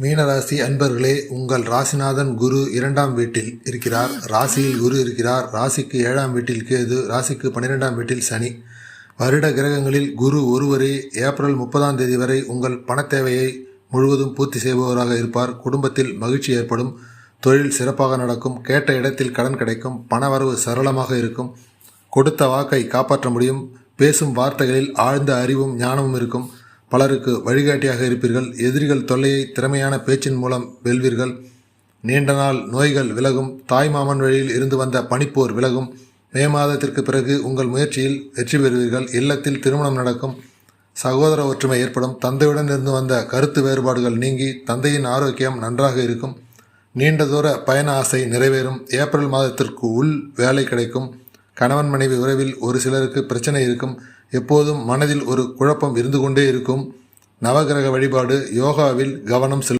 மீனராசி அன்பர்களே, உங்கள் ராசிநாதன் குரு 2ஆம் வீட்டில் இருக்கிறார். ராசியில் குரு இருக்கிறார். ராசிக்கு 7ஆம் வீட்டில் கேது, ராசிக்கு 12ஆம் வீட்டில் சனி. வருட கிரகங்களில் குரு ஒருவரே ஏப்ரல் 30ஆம் தேதி வரை உங்கள் பணத்தேவையை முழுவதும் பூர்த்தி செய்பவராக இருப்பார். குடும்பத்தில் மகிழ்ச்சி ஏற்படும். தொழில் சிறப்பாக நடக்கும். கேட்ட இடத்தில் கடன் கிடைக்கும். பணவரவு சரளமாக இருக்கும். கொடுத்த வாக்கை காப்பாற்ற முடியும். பேசும் வார்த்தைகளில் ஆழ்ந்த அறிவும் ஞானமும் இருக்கும். பலருக்கு வழிகாட்டியாக இருப்பீர்கள். எதிரிகள் தொல்லையை திறமையான பேச்சின் மூலம் வெல்வீர்கள். நீண்ட நாள் நோய்கள் விலகும். தாய்மாமன் வழியில் இருந்து வந்த பனிப்போர் விலகும். மே மாதத்திற்கு பிறகு உங்கள் முயற்சியில் வெற்றி பெறுவீர்கள். இல்லத்தில் திருமணம் நடக்கும். சகோதர ஒற்றுமை ஏற்படும். தந்தையுடன் இருந்து வந்த கருத்து வேறுபாடுகள் நீங்கி தந்தையின் ஆரோக்கியம் நன்றாக இருக்கும். நீண்ட தூர பயண ஆசை நிறைவேறும். ஏப்ரல் மாதத்திற்கு உள் வேலை கிடைக்கும். கணவன் மனைவி உறவில் ஒரு சிலருக்கு பிரச்சனை இருக்கும். எப்போதும் மனதில் ஒரு குழப்பம் இருந்து கொண்டே இருக்கும். நவகிரக வழிபாடு. யோகாவில் கவனம் செலுத்தும்.